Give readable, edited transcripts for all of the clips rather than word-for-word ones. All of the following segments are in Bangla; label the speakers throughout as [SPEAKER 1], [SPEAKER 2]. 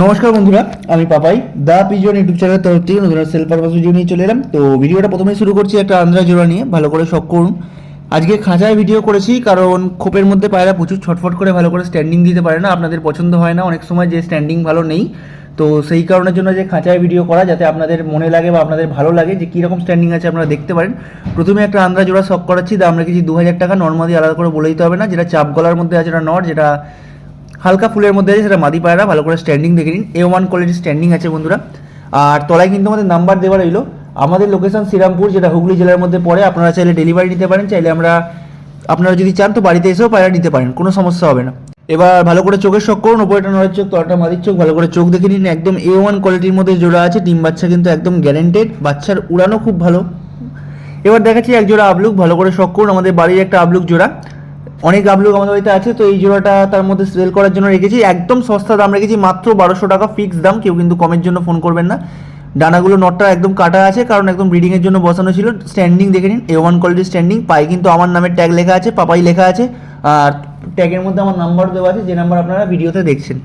[SPEAKER 1] নমস্কার বন্ধুরা, আমি পাপাই দা পিজন ইউটিউব চ্যানেলের তরফ থেকে নতুন সেল পারপাস ভিডিও নিয়ে চলে এলাম। তো ভিডিওটা প্রথমেই শুরু করছি একটা আন্দ্রা জোড়া নিয়ে, ভালো করে শখ করুন। আজকে খাঁচায় ভিডিও করেছি কারণ খোপের মধ্যে পায়রা প্রচুর ছটফট করে ভালো করে স্ট্যান্ডিং দিতে পারে না, আপনাদের পছন্দ হয় না অনেক সময় যে স্ট্যান্ডিং ভালো নেই। তো সেই কারণের জন্য যে খাঁচায় ভিডিও করা, যাতে আপনাদের মনে লাগে বা আপনাদের ভালো লাগে যে কীরকম স্ট্যান্ডিং আছে আপনারা দেখতে পারেন। প্রথমে একটা আন্দ্রা জোড়া শখ করাচ্ছি, দাম রেখেছি 2000 টাকা। নর্মালি আলাদা করে বলে দিতে হবে না, যেটা চাপ গলার মধ্যে আছে এটা নর, যেটা হালকা ফুলের মধ্যে আছে সেটা মাদি পায়রা। ভালো করে স্ট্যান্ডিং দেখে নিন, A1 কোয়ালিটির স্ট্যান্ডিং আছে বন্ধুরা। আর তলায় কিন্তু আমাদের নাম্বার দেওয়া রইলো। আমাদের লোকেশন শ্রীরামপুর, যেটা হুগলি জেলার মধ্যে পড়ে। আপনারা চাইলে ডেলিভারি নিতে পারেন, চাইলে আপনারা যদি চান তো বাড়িতে এসেও পায়রা নিতে পারেন, কোনো সমস্যা হবে না। এবার ভালো করে চোখের শখ করুন, ওপরটা নড়ের চোখ, তলাটা মাদির চোখ, ভালো করে চোখ দেখে নিন। একদম A1 কোয়ালিটির মধ্যে জোড়া আছে, ডিম বাচ্চা কিন্তু একদম গ্যারেন্টেড, বাচ্চার উড়ানো খুব ভালো। এবার দেখাচ্ছি এক জোড়া আবলুক, ভালো করে শখ করুন। আমাদের বাড়ির একটা আবলুক জোড়া, অনেক আবলুক আমাদের বাড়িতে আছে, তো এই জোড়াটা তার মধ্যে সেল করার জন্য রেখেছি। একদম সস্তা দাম রেখেছি, মাত্র 1200 টাকা ফিক্স দাম। কেউ কিন্তু কমের জন্য ফোন করবেন না। ডানাগুলো নটটা একদম কাটা আছে, কারণ একদম ব্রিডিংয়ের জন্য বসানো ছিল। স্ট্যান্ডিং দেখে নিন, A1 কোয়ালিটির স্ট্যান্ডিং। পায়ে কিন্তু আমার নামের ট্যাগ লেখা আছে, পাপাই লেখা আছে, আর ট্যাগের মধ্যে আমার নাম্বার দেওয়া আছে, যে নাম্বার আপনারা ভিডিওতে দেখছেন।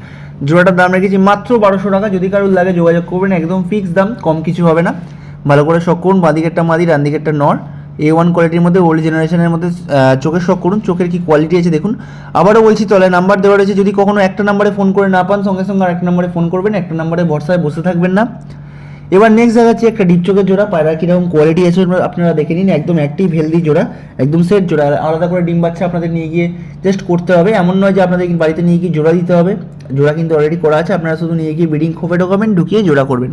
[SPEAKER 1] জোড়াটার দাম রেখেছি মাত্র 1200 টাকা। যদি কারোর লাগে যোগাযোগ করবেন, একদম ফিক্স দাম, কম কিছু হবে না। ভালো করে শখ করুন, বাঁদিকেরটা মাদি, ডান দিকেরটা নর। A1 কোয়ালিটির মধ্যে, ওল্ড জেনারেশনের মধ্যে। চোখের শখ করুন, চোখের কি কোয়ালিটি আছে দেখুন। আবারও বলছি, তলায় নাম্বার দেওয়া রয়েছে, যদি কখনো একটা নাম্বারে ফোন করে না পান, সঙ্গে সঙ্গে আরেকটা নাম্বারে ফোন করবেন, একটা নাম্বারে ভরসায় বসে থাকবেন না। এবার নেক্সট দেখাচ্ছি একটা ডিপ চোখের জোড়া। পায়রা কীরকম কোয়ালিটি আছে আপনারা দেখে নিন। একদম অ্যাক্টিভ হেলদি জোড়া, একদম সেট জোড়া। আলাদা করে ডিম বাচ্চা আপনাদের নিয়ে গিয়ে জাস্ট করতে হবে, এমন নয় যে আপনাদের বাড়িতে নিয়ে গিয়ে জোড়া দিতে হবে। জোড়া কিন্তু অলরেডি করা আছে, আপনারা শুধু নিয়ে গিয়ে ব্রিডিং খোপে ঢোকাবেন, ঢুকিয়ে জোড়া করবেন।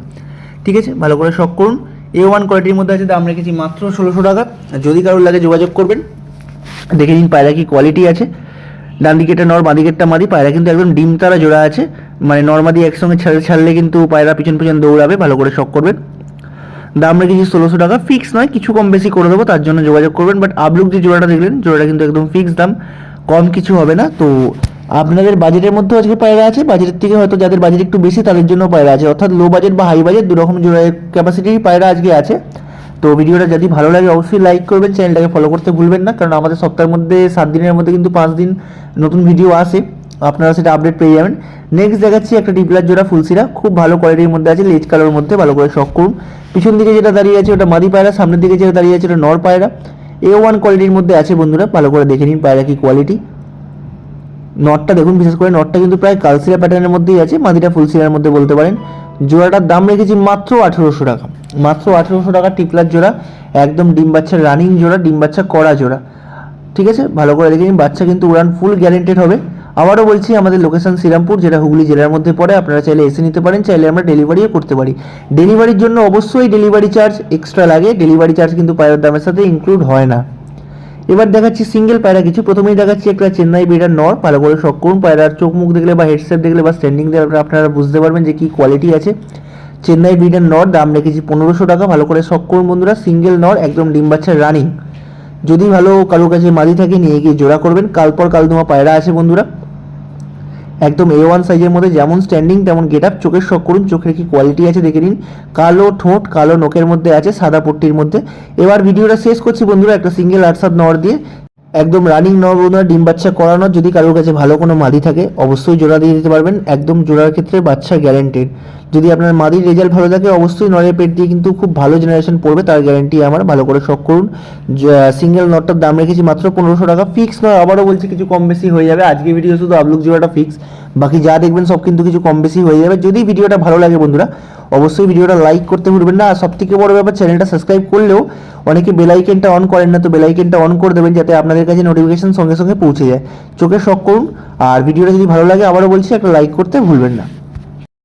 [SPEAKER 1] ঠিক আছে, ভালো করে শখ করুন। A1 কোয়ালিটির মধ্যে আছে, দাম রেখেছি মাত্র 1600 টাকা। যদি কারোর লাগে যোগাযোগ করবেন। দেখে নিন পায়রা কি কোয়ালিটি আছে। ডান দিকেরটা নর, বাঁ দিকেরটা মাদি। পায়রা কিন্তু একদম ডিম তারা জোড়া আছে, মানে নর্মাদি একসঙ্গে ছাড়লে কিন্তু পায়রা পিছন পিছন দৌড়াবে। ভালো করে শখ করবেন। দাম রেখেছি 1600 টাকা, ফিক্স নয়, কিছু কম বেশি করে দেবো, তার জন্য যোগাযোগ করবেন। বাট আবলুক যে জোড়াটা দেখলেন, জোড়াটা কিন্তু একদম ফিক্স দাম, কম কিছু হবে না। তো আপনাদের বাজেটের মধ্যেও আজকে পায়রা আছে, বাজেটের থেকে হয়তো যাদের বাজেট একটু বেশি তাদের জন্য পায়রা আছে, অর্থাৎ লো বাজেট বা হাই বাজেট দুরকম জোড়া ক্যাপাসিটির পায়রা আজকে আছে। তো ভিডিওটা যদি ভালো লাগে অবশ্যই লাইক করবেন, চ্যানেলটাকে ফলো করতে ভুলবেন না, কারণ আমাদের সপ্তাহের মধ্যে 7 দিনের মধ্যে কিন্তু 5 দিন নতুন ভিডিও আসে, আপনারা সেটা আপডেট পেয়ে যাবেন। নেক্সট দেখাচ্ছি একটা ডিপলার জোড়া ফুলসিরা, খুব ভালো কোয়ালিটির মধ্যে আছে, লেজ কালোর মধ্যে। ভালো করে শখ করুন। পিছন দিকে যেটা দাঁড়িয়ে আছে ওটা মাদি পায়রা, সামনের দিকে যেটা দাঁড়িয়ে আছে ওটা নর পায়রা। A1 কোয়ালিটির মধ্যে আছে বন্ধুরা, ভালো করে দেখে নিন পায়রা কি কোয়ালিটি। নটটা দেখুন, বিশেষ করে নটটা কিন্তু প্রায় কালসিরা প্যাটার্নের মধ্যেই আছে, মাদিটা ফুলসিরার মধ্যে বলতে পারেন। জোড়াটার দাম রেখেছি মাত্র 1800 টাকা, মাত্র 1800 টাকা টিপলার জোড়া। একদম ডিম বাচ্চা রানিং জোড়া, ডিম বাচ্চা করা জোড়া। ঠিক আছে, ভালো করে দেখে নিন, বাচ্চা কিন্তু উড়ান ফুল গ্যারেন্টেড হবে। আবারও বলছি, আমাদের লোকেশন শ্রীরামপুর, যেটা হুগলি জেলার মধ্যে পড়ে। আপনারা চাইলে এসে নিতে পারেন, চাইলে আমরা ডেলিভারিও করতে পারি। ডেলিভারির জন্য অবশ্যই ডেলিভারি চার্জ এক্সট্রা লাগে, ডেলিভারি চার্জ কিন্তু পায়রার দামের সাথে ইনক্লুড হয় না। এবার দেখাচ্ছি সিঙ্গেল পায়রা কিছু। প্রথমেই দেখাচ্ছি একটা চেন্নাই বেডার নর। ভালো করে শখ করুন, পায়রার চোখ মুখ দেখলে বা হেডসেট দেখলে বা স্ট্যান্ডিং দেখলে আপনারা বুঝতে পারবেন যে কি কোয়ালিটি আছে। চেন্নাই ব্রিডের নর, দাম রেখেছি 1500 টাকা। ভালো করে শখ করুন বন্ধুরা, সিঙ্গেল নর, একদম ডিম বাচ্চা রানিং। যদি ভালো কারোর কাছে মাদি থাকে নিয়ে গিয়ে জোড়া করবেন। কালপর কালদুমা পায়রা আছে বন্ধুরা, একদম A1 সাইজের মধ্যে, যেমন স্ট্যান্ডিং তেমন গেট আপ। চোখের শখ করুন, চোখের কি কোয়ালিটি আছে দেখে নিন। কালো ঠোঁট, কালো নোকের মধ্যে আছে, সাদা পট্টির মধ্যে। এবার ভিডিওটা শেষ করছি বন্ধুরা একটা সিঙ্গেল 8-7 নর দিয়ে, একদম রানিং নর বন্ধুরা, ডিম বাচ্চা করানো। যদি কারোর কাছে ভালো কোনো মাদি থাকে অবশ্যই জোড়া দিয়ে দিতে পারবেন, একদম জোড়ার ক্ষেত্রে বাচ্চা গ্যারেন্টেড। যদি আপনার মাদির রেজাল্ট ভালো থাকে অবশ্যই নরের পেট দিয়ে কিন্তু খুব ভালো জেনারেশন পড়বে, তার গ্যারেন্টি আমার। ভালো করে শখ করুন। সিঙ্গেল নটটার দাম রেখেছি মাত্র 1500 টাকা, ফিক্স নয়, আবারও বলছি কিছু কম বেশি হয়ে যাবে। আজকে ভিডিও শুধু আবলুক জোড়াটা ফিক্স, বাকি যা দেখবেন সব কিন্তু কিছু কম বেশি হয়ে যাবে। যদি ভিডিওটা ভালো লাগে বন্ধুরা অবশ্যই ভিডিওটা লাইক করতে ভুলবেন না। আর সবথেকে বড় ব্যাপার, চ্যানেলটা সাবস্ক্রাইব করলেও অনেকে বেল আইকনটা অন করেন না, তো বেল আইকনটা অন করে দেবেন, যাতে আপনাদের কাছে নোটিফিকেশন সঙ্গে সঙ্গে পৌঁছে যায়। চোখে শখ করুন। আর ভিডিওটা যদি ভালো লাগে আবারও বলছি একটা লাইক করতে ভুলবেন না।